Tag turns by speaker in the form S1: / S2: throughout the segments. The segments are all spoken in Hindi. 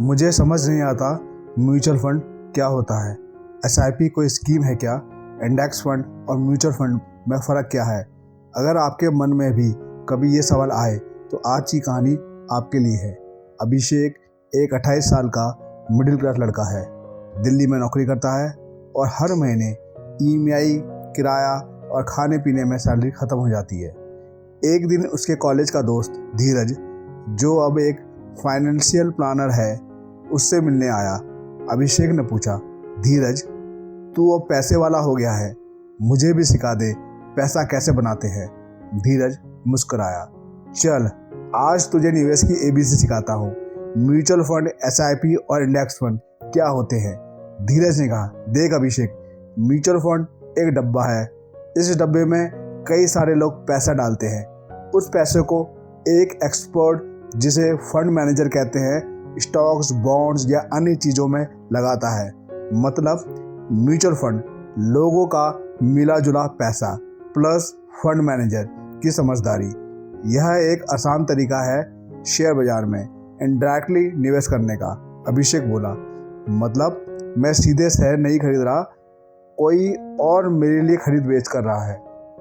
S1: मुझे समझ नहीं आता म्यूचुअल फंड क्या होता है। एसआईपी कोई स्कीम है क्या? इंडेक्स फंड और म्यूचुअल फंड में फ़र्क क्या है? अगर आपके मन में भी कभी ये सवाल आए तो आज की कहानी आपके लिए है। अभिषेक एक 28 साल का मिडिल क्लास लड़का है। दिल्ली में नौकरी करता है और हर महीने ईएमआई, किराया और खाने पीने में सैलरी ख़त्म हो जाती है। एक दिन उसके कॉलेज का दोस्त धीरज, जो अब एक फाइनेंशियल प्लानर है, उससे मिलने आया। अभिषेक ने पूछा, धीरज, तू अब पैसे वाला हो गया है, मुझे भी सिखा दे पैसा कैसे बनाते हैं। धीरज मुस्कुराया, चल आज तुझे निवेश की एबीसी सिखाता हूँ। म्यूचुअल फंड, एसआईपी और इंडेक्स फंड क्या होते हैं? धीरज ने कहा, देख अभिषेक, म्यूचुअल फंड एक डब्बा है। इस डब्बे में कई सारे लोग पैसा डालते हैं। उस पैसे को एक एक्सपर्ट, जिसे फंड मैनेजर कहते हैं, स्टॉक्स, बॉन्ड्स या अन्य चीज़ों में लगाता है। मतलब म्यूचुअल फंड लोगों का मिला जुला पैसा प्लस फंड मैनेजर की समझदारी। यह एक आसान तरीका है शेयर बाजार में इनडायरेक्टली निवेश करने का। अभिषेक बोला, मतलब मैं सीधे शेयर नहीं खरीद रहा, कोई और मेरे लिए खरीद बेच कर रहा है।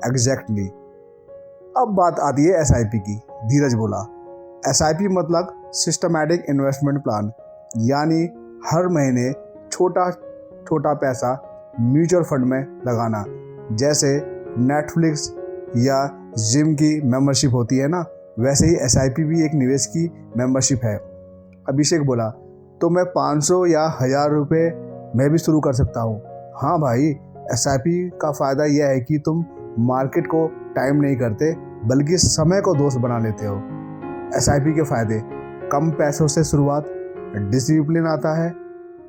S1: एग्जैक्टली। अब बात आती है एसआईपी की। धीरज बोला, एसआईपी मतलब सिस्टमैटिक इन्वेस्टमेंट प्लान, यानी हर महीने छोटा छोटा पैसा म्यूचुअल फंड में लगाना। जैसे नेटफ्लिक्स या जिम की मेंबरशिप होती है ना, वैसे ही एसआईपी भी एक निवेश की मेंबरशिप है। अभिषेक बोला, तो मैं 500 या 1000 रुपये मैं भी शुरू कर सकता हूँ। हाँ भाई, एसआईपी का फ़ायदा यह है कि तुम मार्केट को टाइम नहीं करते, बल्कि समय को दोस्त बना लेते हो। एसआईपी के फ़ायदे: कम पैसों से शुरुआत, डिसिप्लिन आता है,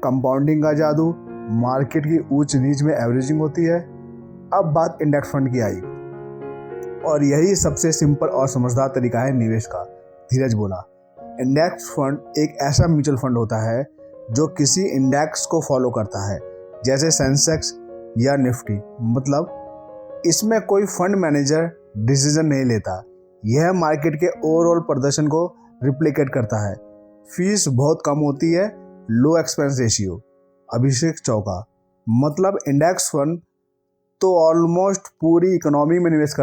S1: कंपाउंडिंग का जादू, मार्केट की ऊंच नीच में एवरेजिंग होती है। अब बात इंडेक्स फंड की आई, और यही सबसे सिंपल और समझदार तरीका है निवेश का। धीरज बोला, इंडेक्स फंड एक ऐसा म्यूचुअल फंड होता है जो किसी इंडेक्स को फॉलो करता है, जैसे सेंसेक्स या निफ्टी। मतलब इसमें कोई फंड मैनेजर डिसीजन नहीं लेता, यह मार्केट के ओवरऑल प्रदर्शन को रिप्लिकेट करता है। फीस बहुत कम होती है, लो एक्सपेंस रेशियो। अभिषेक चौंका, मतलब इंडेक्स फंड तो ऑलमोस्ट पूरी इकोनॉमी में निवेश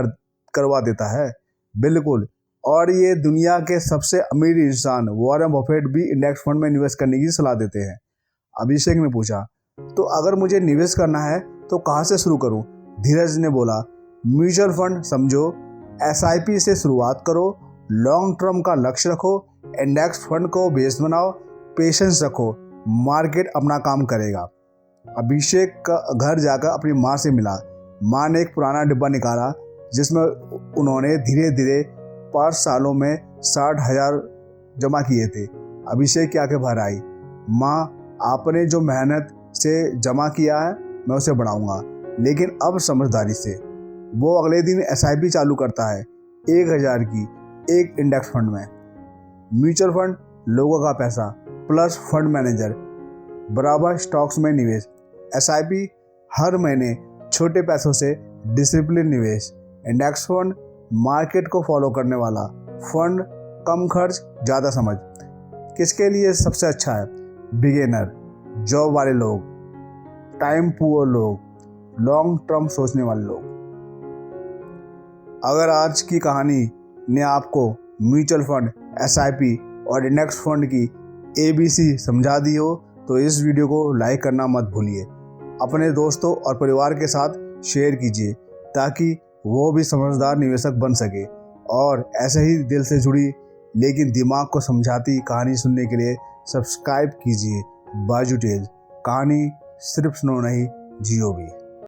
S1: करवा देता है। बिल्कुल, और ये दुनिया के सबसे अमीर इंसान वॉरेन बफेट भी इंडेक्स फंड में निवेश करने की सलाह देते हैं। अभिषेक ने पूछा, तो अगर मुझे निवेश करना है तो कहाँ से शुरू करूँ? धीरज ने बोला, म्यूचुअल फंड समझो, एसआईपी से शुरुआत करो, लॉन्ग टर्म का लक्ष्य रखो, इंडेक्स फंड को बेस बनाओ, पेशेंस रखो, मार्केट अपना काम करेगा। अभिषेक का घर जाकर अपनी माँ से मिला। माँ ने एक पुराना डिब्बा निकाला जिसमें उन्होंने धीरे धीरे 5 सालों में 60,000 जमा किए थे। अभिषेक की आंखें भर आई। माँ, आपने जो मेहनत से जमा किया है मैं उसे बढ़ाऊंगा, लेकिन अब समझदारी से। वो अगले दिन एसआईपी चालू करता है, 1000 की एक इंडेक्स फंड में। म्यूचुअल फंड लोगों का पैसा प्लस फंड मैनेजर बराबर स्टॉक्स में निवेश। एसआईपी हर महीने छोटे पैसों से डिसिप्लिन निवेश। इंडेक्स फंड मार्केट को फॉलो करने वाला फंड, कम खर्च ज़्यादा समझ। किसके लिए सबसे अच्छा है? बिगिनर, जॉब वाले लोग, टाइम पुअर लोग, लॉन्ग टर्म सोचने वाले लोग। अगर आज की कहानी ने आपको म्यूचुअल फंड, एसआईपी और इंडेक्स फंड की एबीसी समझा दी हो तो इस वीडियो को लाइक करना मत भूलिए। अपने दोस्तों और परिवार के साथ शेयर कीजिए ताकि वो भी समझदार निवेशक बन सके। और ऐसे ही दिल से जुड़ी लेकिन दिमाग को समझाती कहानी सुनने के लिए सब्सक्राइब कीजिए बाजू टेल्स। कहानी सिर्फ सुनो नहीं, जियो भी।